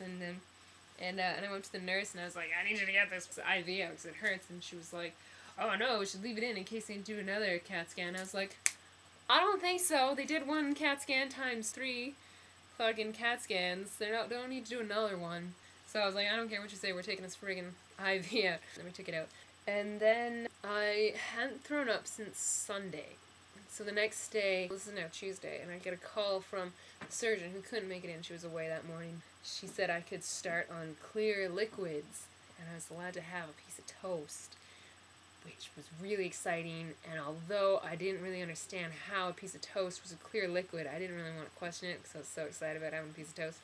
And I went to the nurse and I was like, I need you to get this IV out because it hurts. And she was like, oh no, we should leave it in case they do another CAT scan. I was like, I don't think so. They did one CAT scan times 3 fucking CAT scans. They don't need to do another one. So I was like, I don't care what you say. We're taking this friggin' IV out. Then we took it out. And then I hadn't thrown up since Sunday. So the next day, this is now Tuesday, and I get a call from the surgeon who couldn't make it in. She was away that morning. She said I could start on clear liquids, and I was allowed to have a piece of toast, which was really exciting. And although I didn't really understand how a piece of toast was a clear liquid, I didn't really want to question it because I was so excited about having a piece of toast.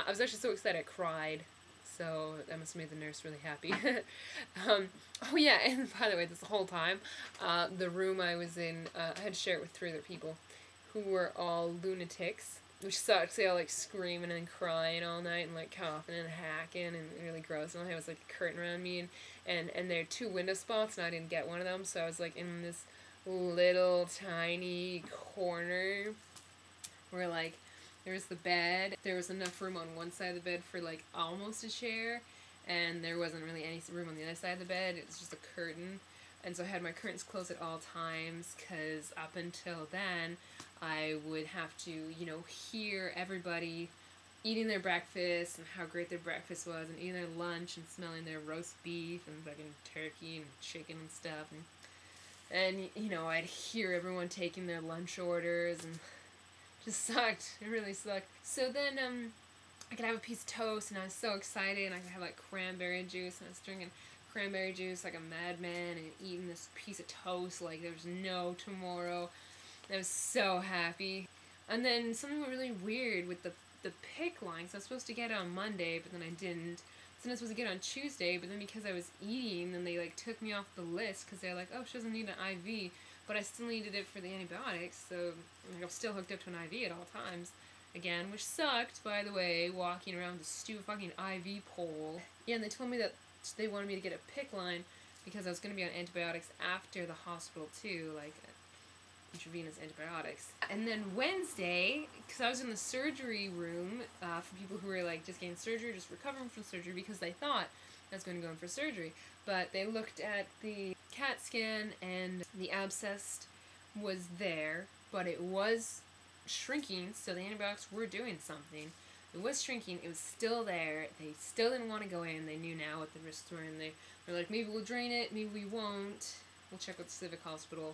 I was actually so excited I cried. So that must have made the nurse really happy. Oh yeah, and by the way, this whole time, the room I was in, I had to share it with 3 other people who were all lunatics, which sucks. They all like screaming and crying all night and like coughing and hacking and really gross. And I was like a curtain around me and there are 2 window spots and I didn't get one of them, so I was like in this little tiny corner where like there was the bed. There was enough room on one side of the bed for like almost a chair, and there wasn't really any room on the other side of the bed. It was just a curtain, and so I had my curtains closed at all times because up until then I would have to, you know, hear everybody eating their breakfast and how great their breakfast was, and eating their lunch and smelling their roast beef and fucking turkey and chicken and stuff, and you know, I'd hear everyone taking their lunch orders, and just sucked. It really sucked. So then, I could have a piece of toast, and I was so excited, and I could have, like, cranberry juice, and I was drinking cranberry juice like a madman, and eating this piece of toast like there was no tomorrow. I was so happy. And then something went really weird with the pick line, so I was supposed to get it on Monday, but then I didn't. So I was supposed to get it on Tuesday, but then because I was eating, then they, like, took me off the list, because they're like, oh, she doesn't need an IV. But I still needed it for the antibiotics, so I was still hooked up to an IV at all times. Again, which sucked, by the way, walking around with a stupid fucking IV pole. Yeah, and they told me that they wanted me to get a PICC line because I was going to be on antibiotics after the hospital, too, like intravenous antibiotics. And then Wednesday, because I was in the surgery room for people who were, like, just getting surgery, just recovering from surgery, because they thought I was going to go in for surgery. But they looked at the CAT scan, and the abscess was there, but it was shrinking, so the antibiotics were doing something. It was shrinking, it was still there, they still didn't want to go in, they knew now what the risks were, and they were like, maybe we'll drain it, maybe we won't, we'll check with the Civic Hospital,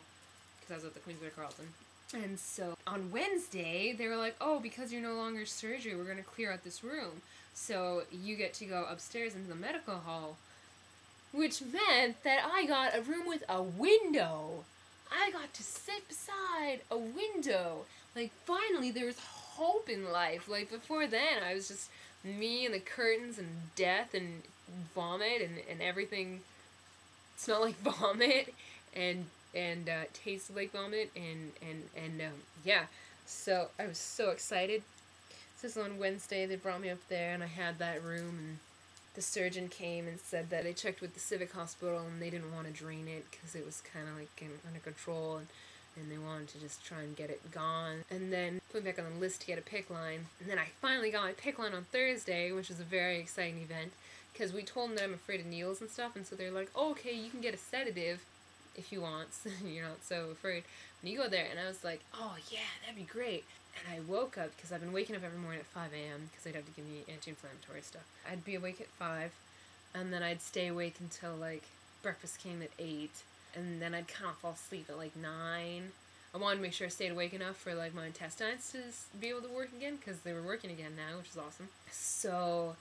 because I was at the Queensbury Carlton. And so, on Wednesday, they were like, oh, because you're no longer surgery, we're going to clear out this room, so you get to go upstairs into the medical hall. Which meant that I got a room with a window. I got to sit beside a window. Like, finally, there was hope in life. Like, before then, I was just me and the curtains and death and vomit and everything smelled like vomit and tasted like vomit and yeah. So, I was so excited. So, this is on Wednesday. They brought me up there, and I had that room, and the surgeon came and said that they checked with the Civic Hospital and they didn't want to drain it because it was kind of like under control, and they wanted to just try and get it gone. And then put me back on the list to get a PICC line. And then I finally got my PICC line on Thursday, which was a very exciting event because we told them that I'm afraid of needles and stuff, and so they're like, oh, okay, you can get a sedative if you want, so you're not so afraid when you go there. And I was like, oh yeah, that'd be great. And I woke up, because I've been waking up every morning at 5 a.m. because they'd have to give me anti-inflammatory stuff. I'd be awake at 5, and then I'd stay awake until, like, breakfast came at 8, and then I'd kind of fall asleep at, like, 9. I wanted to make sure I stayed awake enough for, like, my intestines to be able to work again, because they were working again now, which is awesome. So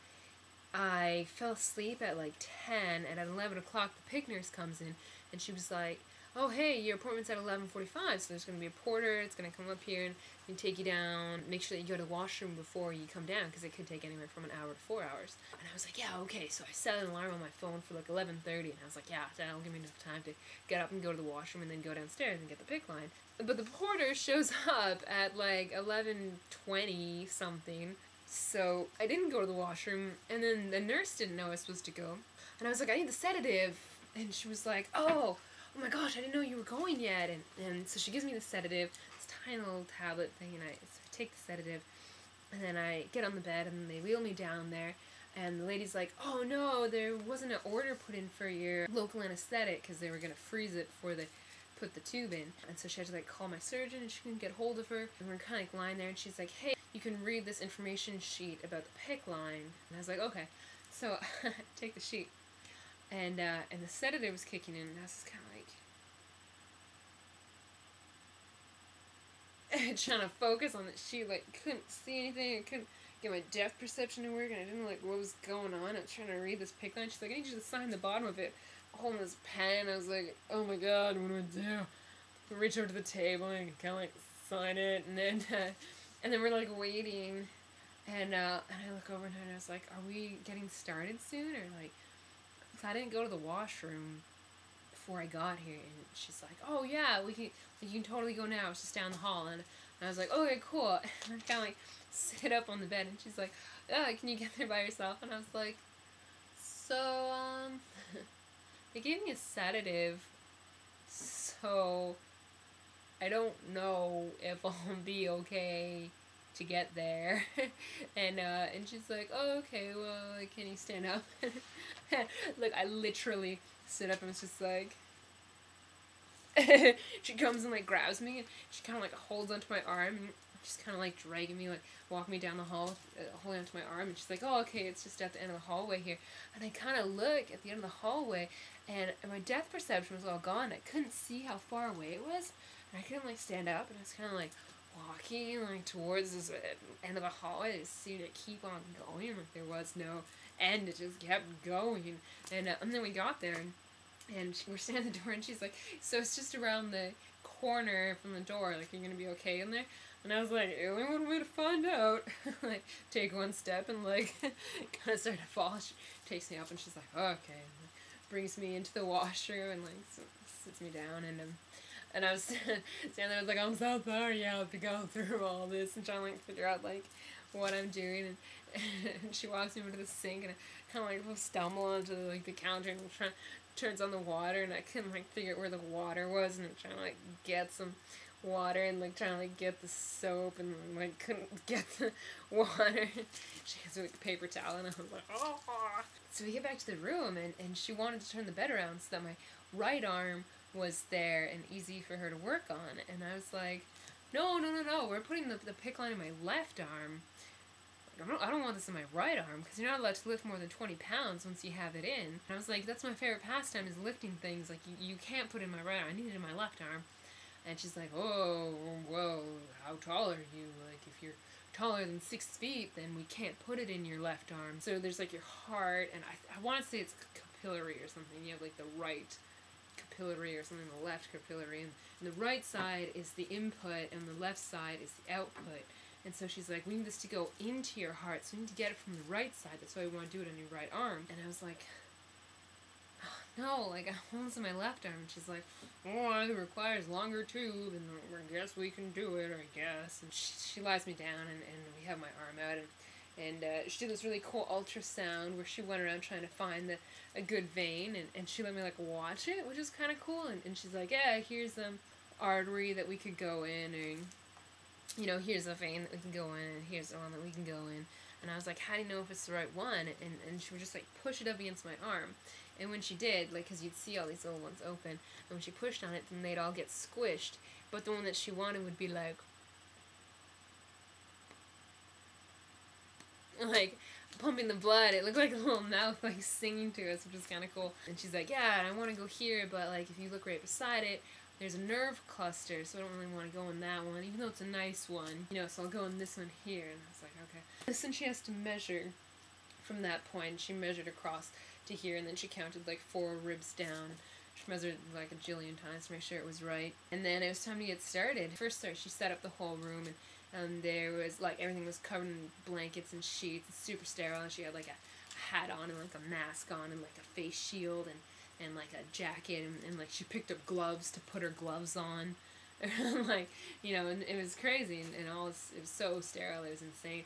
I fell asleep at, like, 10, and at 11 o'clock, the PICC nurse comes in, and she was like, oh, hey, your appointment's at 11:45, so there's going to be a porter, it's going to come up here and take you down, make sure that you go to the washroom before you come down, because it could take anywhere from an hour to 4 hours. And I was like, yeah, okay, so I set an alarm on my phone for like 11:30, and I was like, yeah, that'll give me enough time to get up and go to the washroom and then go downstairs and get the PICC line. But the porter shows up at like 11:20 something, so I didn't go to the washroom, and then the nurse didn't know I was supposed to go, and I was like, I need the sedative, and she was like, oh my gosh, I didn't know you were going yet, and so she gives me the sedative, this tiny little tablet thing, and so I take the sedative, And then I get on the bed, and they wheel me down there. And the lady's like, oh no, there wasn't an order put in for your local anesthetic because they were going to freeze it before they put the tube in. And so she had to like call my surgeon, and she couldn't get hold of her. And we're kind of like lying there, and she's like, hey, you can read this information sheet about the PICC line. And I was like, okay. So I take the sheet. And the sedative was kicking in, and I was just kind of like trying to focus on the sheet, like couldn't see anything, I couldn't get my depth perception to work, and I didn't know like what was going on. I was trying to read this PICC line. She's like, I need you to sign the bottom of it. Holding this pen, I was like, oh my god, what do I do? I reach over to the table and kind of like sign it, and then we're like waiting, and I look over at her and I was like, are we getting started soon, or like, cause I didn't go to the washroom before I got here, and she's like, oh yeah, you can totally go now, it's just down the hall. And I was like, okay, cool. And I kind of like sit up on the bed, and she's like, can you get there by yourself? And I was like, so they gave me a sedative, so I don't know if I'll be okay to get there. And she's like, oh, okay, well, like, can you stand up? Like, I literally stood up and was just like, she comes and like grabs me, and she kind of like holds onto my arm, and she's kind of like dragging me, like walking me down the hall, holding onto my arm, and she's like, oh, okay, it's just at the end of the hallway here. And I kind of look at the end of the hallway, and my depth perception was all gone. I couldn't see how far away it was, and I couldn't like stand up, and I was kind of like walking like towards this end of the hallway. It just seemed to keep on going, like there was no end. It just kept going, and then we got there, and we're standing at the door, and she's like, so it's just around the corner from the door, like, you're gonna be okay in there? And I was like, only one way to find out. Like, take one step, and like kind of start to fall. She takes me up, and she's like, oh, okay, and brings me into the washroom, and like sits me down, and I was standing there, I was like, I'm so sorry, I have to go through all this, and trying to like figure out like what I'm doing, and she walks me over to the sink, and I kind of like stumble onto like the counter, and turns on the water, and I couldn't like figure out where the water was, and I'm trying to like get some water, and like trying to like get the soap, and like couldn't get the water. She has like a paper towel, and I was like, oh. So we get back to the room, and she wanted to turn the bed around so that my right arm was there and easy for her to work on, and I was like, no, we're putting the PICC line in my left arm. I don't want this in my right arm, because you're not allowed to lift more than 20 pounds once you have it in. And I was like, that's my favorite pastime, is lifting things. Like, you can't put it in my right arm. I need it in my left arm. And she's like, oh, whoa, how tall are you? Like, if you're taller than 6 feet, then we can't put it in your left arm. So there's, like, your heart, and I want to say it's capillary or something. You have, like, the right capillary or something, the left capillary. And the right side is the input, and the left side is the output. And so she's like, we need this to go into your heart, so we need to get it from the right side. That's why we want to do it on your right arm. And I was like, oh, no, like, I want this in my left arm. And she's like, oh, it requires longer tube, and I guess we can do it, I guess. And she lies me down, and we have my arm out, and she did this really cool ultrasound where she went around trying to find a good vein, and she let me, like, watch it, which is kind of cool. And she's like, yeah, here's an artery that we could go in, and you know, here's a vein that we can go in, and here's the one that we can go in. And I was like, how do you know if it's the right one? And she would just, like, push it up against my arm. And when she did, like, because you'd see all these little ones open, and when she pushed on it, then they'd all get squished. But the one that she wanted would be, like pumping the blood. It looked like a little mouth, like, singing to us, which was kind of cool. And she's like, yeah, I want to go here, but, like, if you look right beside it, there's a nerve cluster, so I don't really want to go in that one, even though it's a nice one. You know, so I'll go in this one here. And I was like, okay. Listen, she has to measure from that point. She measured across to here, and then she counted like 4 ribs down. She measured like a jillion times to make sure it was right. And then it was time to get started. First, she set up the whole room, and there was like, everything was covered in blankets and sheets, and super sterile, and she had like a hat on, and like a mask on, and like a face shield, and like a jacket, and like she picked up gloves to put her gloves on. Like, you know, and it was crazy, and all it was so sterile, it was insane.